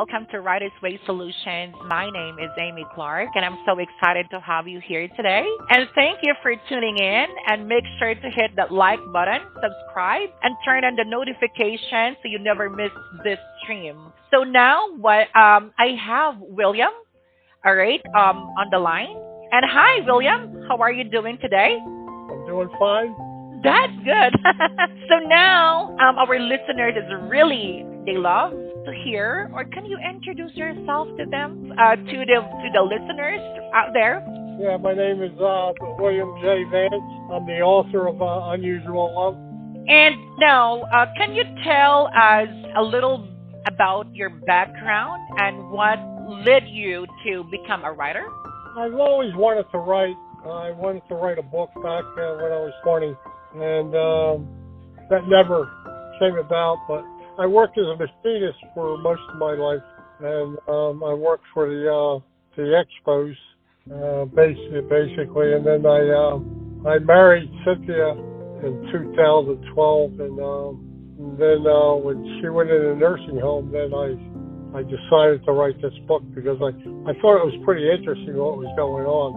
Welcome to Writer's Way Solutions. My name is Amy Clark, and I'm so excited to have you here today. And thank you for tuning in. And make sure to hit that like button, subscribe, and turn on the notification so you never miss this stream. So now, what I have William, all right, on the line. And hi, William. How are you doing today? I'm doing fine. That's good. So now, our listeners is really they love to hear. Or can you introduce yourself to them, to the listeners out there? Yeah, my name is William J. Vance. I'm the author of Unusual Love. And now, can you tell us a little about your background and what led you to become a writer? I've always wanted to write. I wanted to write a book back when I was 20, and that never came about. But I worked as a machinist for most of my life, and I worked for the expos, basically. And then I married Cynthia in 2012, and then when she went in a nursing home, then I decided to write this book because I thought it was pretty interesting what was going on.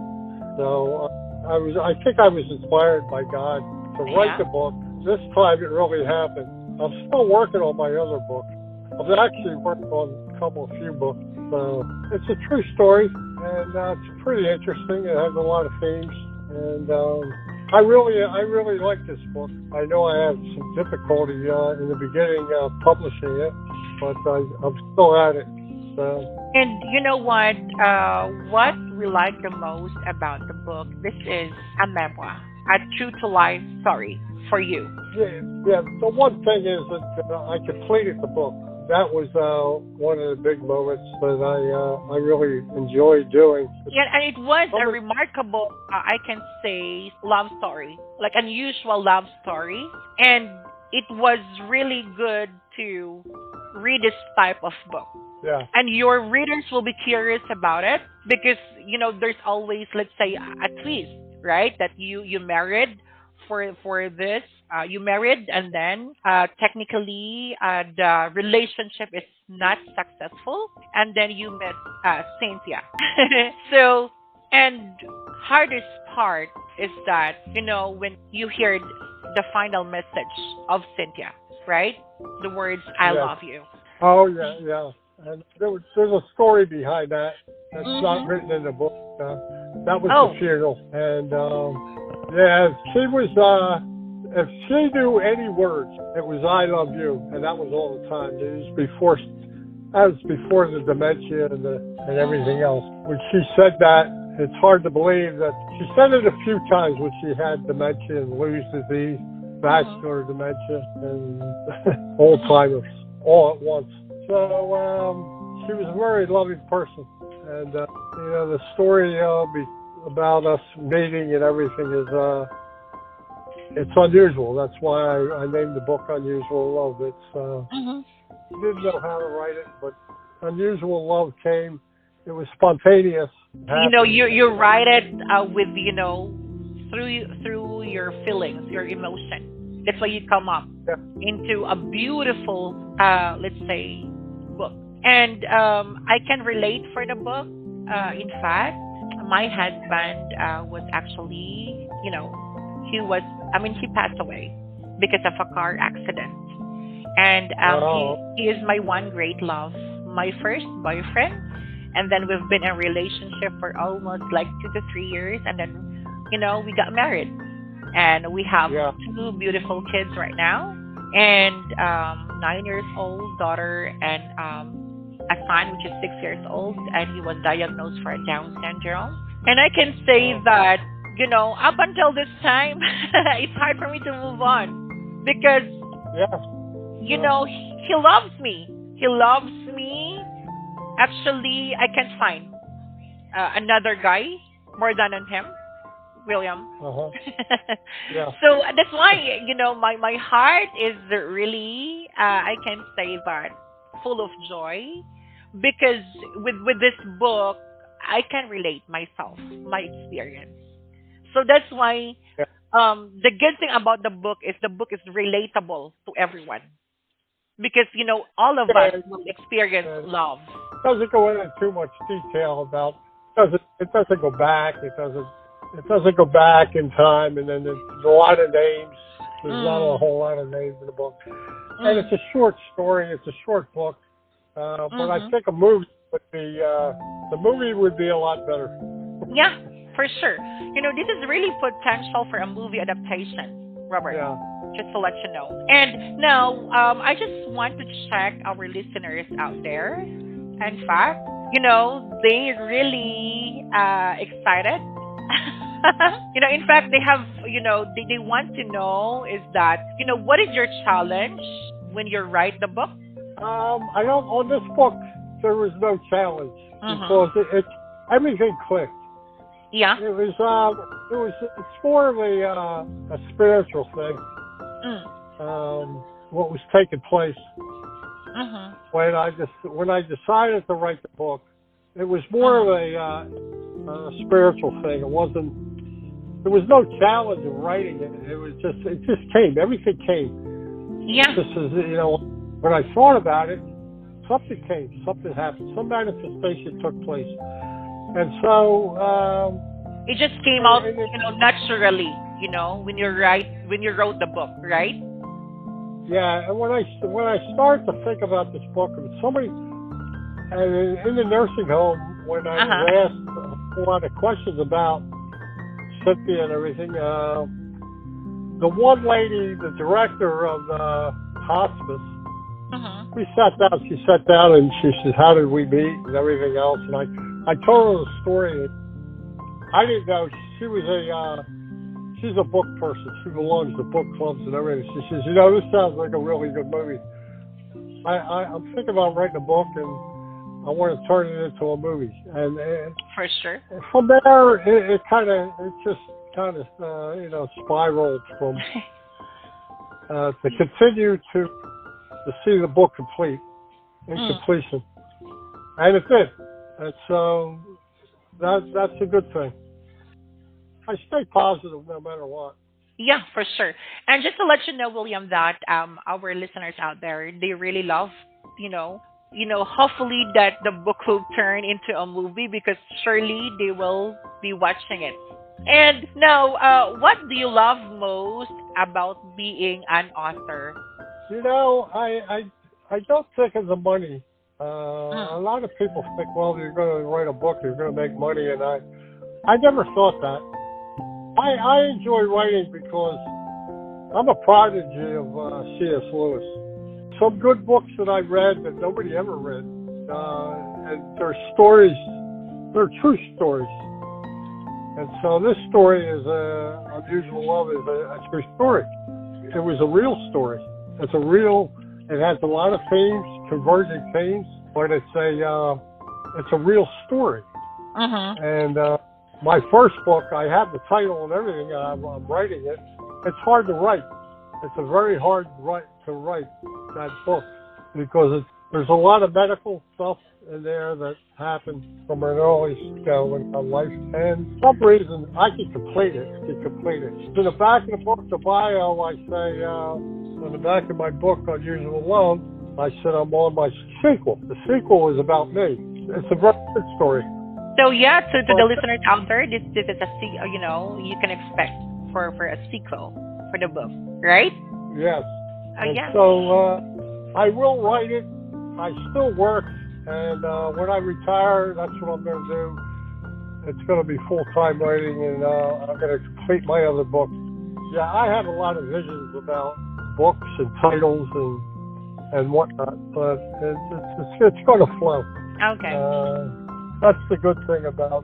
So I think I was inspired by God to write Yeah. the book. This time it really happened. I'm still working on my other book. I've actually worked on a few books. It's a true story, and it's pretty interesting. It has a lot of themes, and I really like this book. I know I had some difficulty in the beginning publishing it, but I'm still at it. So. And you know what we like the most about the book? This is a memoir, a true to life story for you. Yeah. The one thing is that I completed the book. That was one of the big moments that I really enjoyed doing. Yeah, and it was a remarkable, I can say, love story, like unusual love story. And it was really good to read this type of book. Yeah. And your readers will be curious about it because, there's always, let's say, a twist, right? That you married for this. You married and then technically the relationship is not successful and then you met Cynthia. So, and hardest part is that, when you hear the final message of Cynthia, right? The words, I Yeah. love you. Oh, yeah. And there's a story behind that that's not Mm-hmm. written in the book. That was Oh, the funeral. And, yeah, she was, if she knew any words, it was I love you. And that was all the time. That was before the dementia and everything else. When she said that, it's hard to believe that she said it a few times when she had dementia and Lewis disease, vascular dementia, and Alzheimer's all at once. So she was a very loving person, and the story about us meeting and everything is it's unusual. That's why I named the book Unusual Love. It's hmm I didn't know how to write it, but Unusual Love came. It was spontaneous. you write it with through your feelings, your emotion. That's why you come up Yeah. into a beautiful, let's say, book. And I can relate for the book. In fact, my husband was actually, he passed away because of a car accident. And Oh, he is my one great love, my first boyfriend. And then we've been in a relationship for almost like 2 to 3 years. And then, we got married. And we have yeah. two beautiful kids right now. And 9 years old daughter and a son, which is 6 years old. And he was diagnosed for Down syndrome. And I can say Oh, that, up until this time, it's hard for me to move on because yeah. Yeah. he loves me. He loves me. Actually, I can't find another guy more than on him, William. Uh-huh. Yeah. So that's why my heart is really I can say that full of joy because with this book I can relate myself, my experience. So that's why Yeah. the good thing about the book is relatable to everyone. because all of us Yeah, will experience and love. doesn't go into too much detail about it doesn't go back. It doesn't go back in time, and then there's a lot of names. There's not a Mm, whole lot of names in the book, and mm, it's a short story. It's a short book, but I mm-hmm. think the movie would be a lot better. Yeah, for sure. This is really potential for a movie adaptation, Robert. Yeah. Just to let you know. And now, I just want to check our listeners out there. In fact, they really excited. In fact, they have, they want to know is that, what is your challenge when you write the book? I don't on this book. There was no challenge Mm-hmm. because it everything clicked. Yeah. It's more of a spiritual thing. Mm. What was taking place Mm-hmm. when I decided to write the book, it was more of Mm-hmm. a spiritual thing. It wasn't. There was no challenge in writing it. It just came. Everything came. Yeah. Just as when I thought about it, something came. Something happened. Some manifestation took place, and so It just came out, and it, naturally, when you wrote the book, right? yeah. And when I started to think about this book, and somebody and in the nursing home when I was Uh-huh. asked a lot of questions about Cynthia and everything, the one lady, the director of the hospice, Mm-hmm. we sat down. She sat down and she said, "How did we meet?" and everything else. And I told her the story. I didn't know she was she's a book person. She belongs to book clubs and everything. She says, "This sounds like a really good movie. I'm thinking about writing a book and I want to turn it into a movie." And For sure. from there, it just kind of spiraled from to continue to see the book complete in Mm. completion, and it did. And so that's a good thing. I stay positive no matter what. Yeah, for sure. And just to let you know, William, that our listeners out there, they really love, you know, hopefully that the book will turn into a movie because surely they will be watching it. And now, what do you love most about being an author? I don't think of the money. Mm, A lot of people think, well, you're going to write a book, you're going to make money, and I never thought that. I enjoy writing because I'm a prodigy of C.S. Lewis. Some good books that I read that nobody ever read, and they're stories, they're true stories. And so this story is Unusual Love is a true story. It was a real story. It has a lot of themes, converging themes, but it's a real story. mm-hmm. And my first book, I have the title and everything, and I'm writing it. It's hard to write. It's a very hard to write that book because there's a lot of medical stuff in there that happened from an early in my life. And for some reason, I can complete it. In the back of the book, the bio, I say, on the back of my book, Unusual Love, I said I'm on my sequel. The sequel is about me. It's a very good story. So yeah, to the But listeners out there, this is you can expect for a sequel for the book, right? yes, and Yeah. so I will write it. I still work, and when I retire, that's what I'm going to do. It's going to be full-time writing, and I'm going to complete my other book. Yeah, I have a lot of visions about books and titles and whatnot, but it's going to flow. Okay. Uh, that's the good thing about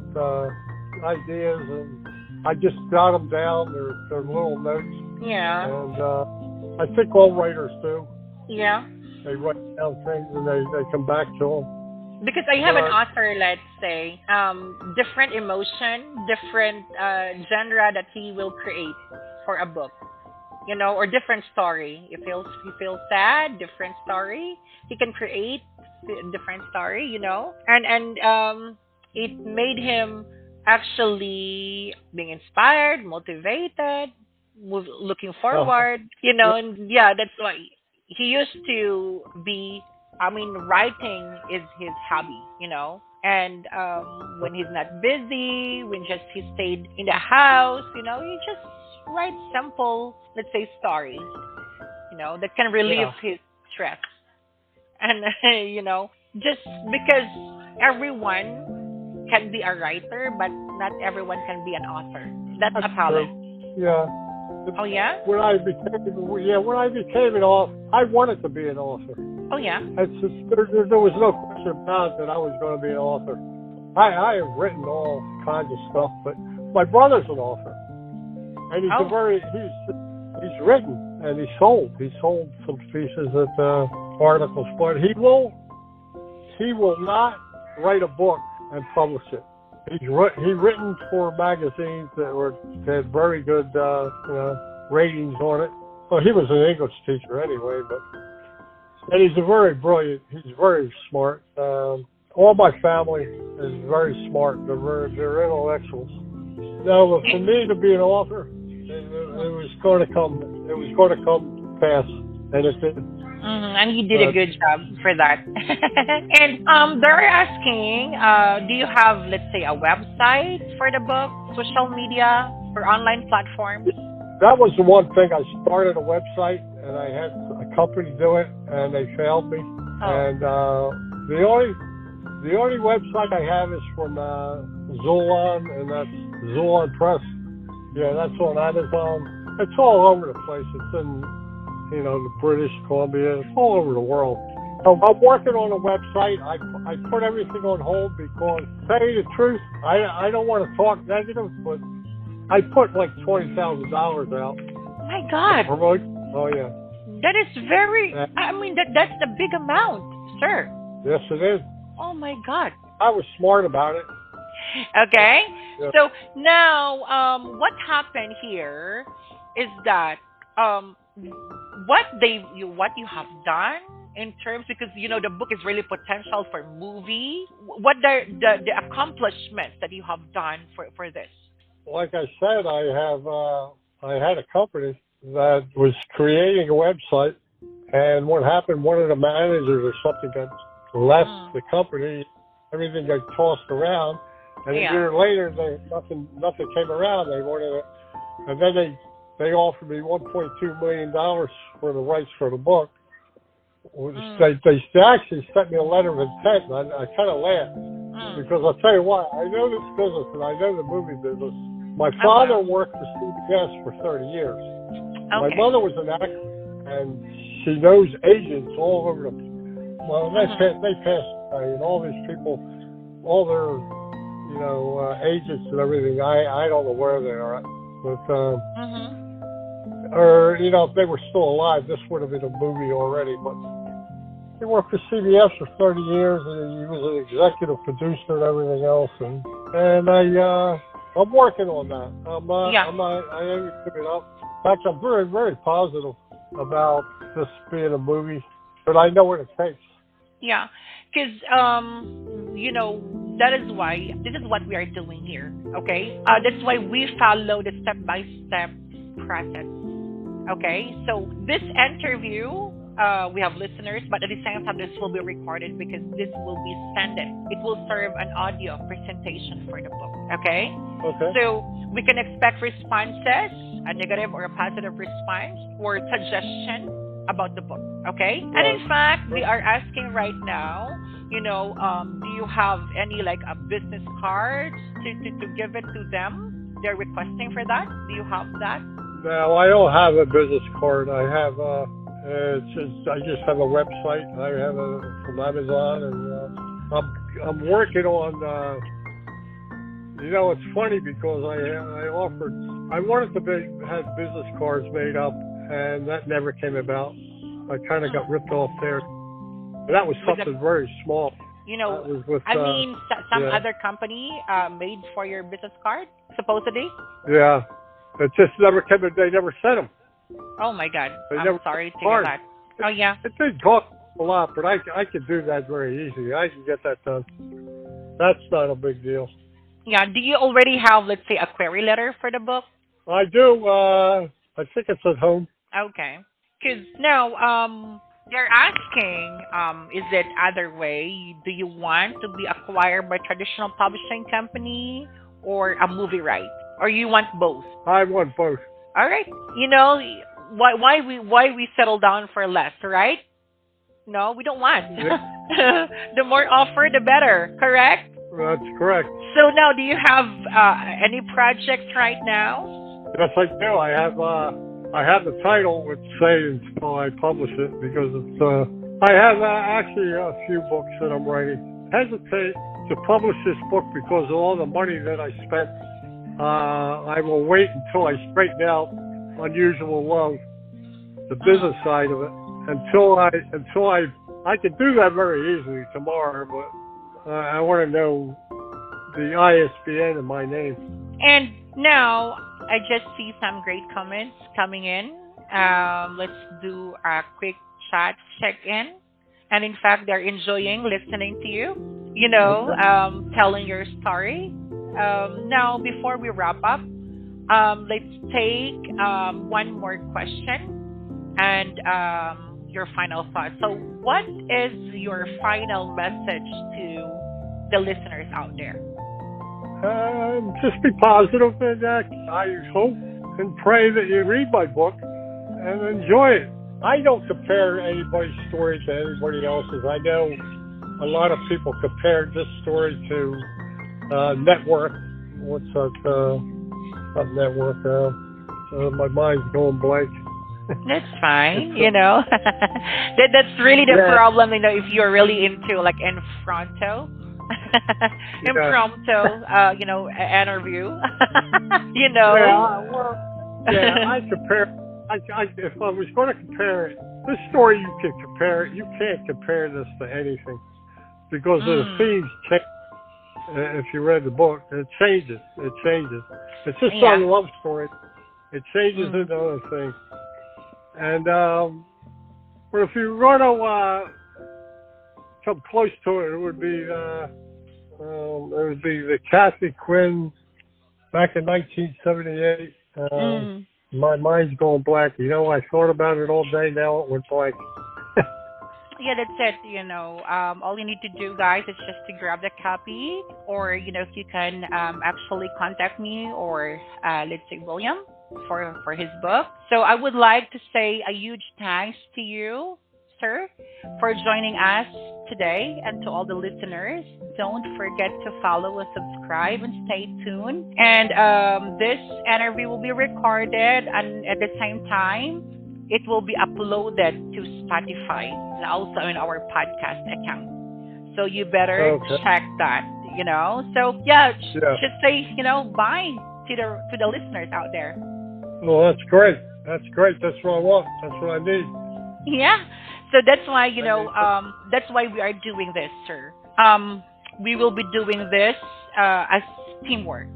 ideas, and I just jot them down. They're little notes, Yeah. and I think all writers do. Yeah. They write down things and they come back to them. Because I have an But author, let's say, different emotion, different genre that he will create for a book, or different story. If he feels sad, different story. He can create different story, and it made him actually being inspired, motivated, looking uh, forward, yeah, and yeah, that's why. he used to be, I mean, writing is his hobby, and when he's not busy, when just he stayed in the house, he just writes simple, let's say, stories, that can relieve Yeah, his stress. And just because everyone can be a writer, but not everyone can be an author. That's that's a true. talent. Yeah. Oh yeah. When I became an author, I wanted to be an author. Oh yeah. There was no question about it that I was going to be an author. I have written all kinds of stuff, but my brother's an author, and Oh. he's written and he sold some pieces at articles, but he will not write a book and publish it. He written for magazines that had very good ratings on it. Well, he was an English teacher anyway, but and he's a very brilliant. He's very smart. All my family is very smart. They're intellectuals. Now, for me to be an author, it was going to come. It was going to come to pass, and it did. And you did a Uh, good job for that. And they're asking, do you have, let's say, a website for the book, social media, or online platforms? that was the one thing. I started a website, and I had a company do it, and they failed me. Oh. And the only website I have is from Zulon, and that's Zulon Press. Yeah, that's on Amazon. It's all over the place. It's in the British Columbia. It's all over the world. So I'm working on a website. I put everything on hold because, to tell you the truth, I don't want to talk negative, but I put like $20,000 out My to God, promote. Oh yeah, that is very. Uh, I mean, that's a big amount, sir. yes it is. Oh my God. I was smart about it. Okay. Yeah. So now, what happened here is that what you have done in terms, because the book is really potential for movie. What the accomplishments that you have done for this? Like I said, I had a company that was creating a website, and what happened? One of the managers or something got left Mm, the company. Everything got tossed around, and a yeah. year later, nothing came around. They wanted it, and then they offered me $1.2 million for the rights for the book. Mm, They actually sent me a letter of intent, and I kind of laughed mm. because I'll tell you what, I know this business and I know the movie business. My Oh father wow. worked for CBS for 30 years. My Okay. mother was an actor, and she knows agents all over the. Well, Mhm. they passed away, and all these people, all their agents and everything. I don't know where they are, but Mhm. or if they were still alive, this would have been a movie already. But he worked for CBS for 30 years, and he was an executive producer and everything else. And I'm working on that. Yeah. I am giving up. In fact, I'm very, very positive about this being a movie, but I know what it takes. Yeah. Because that is why this is what we are doing here. Okay. That's why we follow the step by step process. Okay, so this interview, we have listeners, but at the same time, this will be recorded because this will be sent. It will serve an audio presentation for the book. Okay, Okay. so we can expect responses, a negative or a positive response, or suggestion about the book. Okay, and Right. in fact, they Right. are asking right now. Do you have any like a business cards to give it to them? They're requesting for that. Do you have that? Now I don't have a business card. I have I just have a website. I have from Amazon, and I'm working on. It's funny because I wanted to have business cards made up, and that never came about. I kind of got Hmm. ripped off there. But that was With the something very small. you That know was with I mean, some yeah, other company made for your business card supposedly. yeah. It just never came. They never sent them. Oh my God, They I'm never sent sorry to the hear card. that. It, Oh yeah. it did cost a lot, but I could do that very easily. I can get that done. That's not a big deal. Yeah, do you already have, let's say, a query letter for the book? I do. I think it's at home. Okay. Because now, they're asking, is it other way? Do you want to be acquired by traditional publishing company or a movie right? Or you want both? I want both. All right. You know, why we settle down for less, right? No, we don't want. Yeah, The more offer, the better. Correct. that's correct. So now, do you have any projects right now? Yes, I do. I have the title which say until I publish it because it's I have actually a few books that I'm writing. Hesitate to publish this book because of all the money that I spent. I will wait until I straighten out Unusual Love, the business side of it, until I can do that very easily tomorrow. But I want to know the ISBN of my name. And now, I just see some great comments coming in. Let's do a quick chat check in. And in fact, they're enjoying listening to you, Okay. telling your story. Now, before we wrap up, let's take one more question and your final thoughts. So, what is your final message to the listeners out there? Just be positive, and I hope and pray that you read my book and enjoy it. I don't compare anybody's story to anybody else's. I know a lot of people compare this story to network. What's that? Not network. My mind's going blank. That's fine, It's that's really the yeah, problem, if you're really into like Enfronto. yeah, Impromptu, interview. you know. yeah. Well, yeah. I compare. If I was going to compare it, this story you can compare it. You can't compare this to anything because the Mm, themes change. If you read the book, it changes. It changes. It's just not yeah. a love story. It changes Mm, into other things. And but if you want to come close to it, it would be the Kathy Quinn back in 1978. mm. My mind's going blank. I thought about it all day. Now it went blank. Yeah, that's it. All you need to do, guys, is just to grab the copy, or if you can actually contact me or let's say William for his book. So I would like to say a huge thanks to you, sir, for joining us today, and to all the listeners. Don't forget to follow and subscribe and stay tuned. And this interview will be recorded, and at the same time, it will be uploaded to Spotify and also in our podcast account. So you better Okay. check that. So yeah, Yeah. should say bye to the listeners out there. Well, that's great. That's great. That's what I want. That's what I need. Yeah. So that's why I need. that's why we are doing this, sir. We will be doing this as teamwork.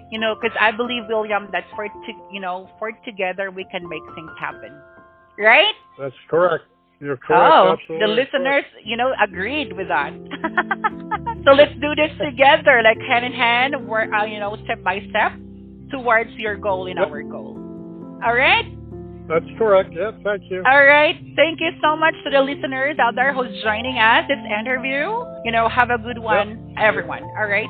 Because I believe, William, that for together we can make things happen. Right? That's correct. You're correct. Oh, the Absolutely correct. listeners, agreed with that. So let's do this together, like hand in hand, work, step by step towards your goal and Yep. our goal. All right? That's correct. Yeah. Thank you. All right. Thank you so much to the listeners out there who's joining us this interview. Have a good Yep. one, everyone. All right.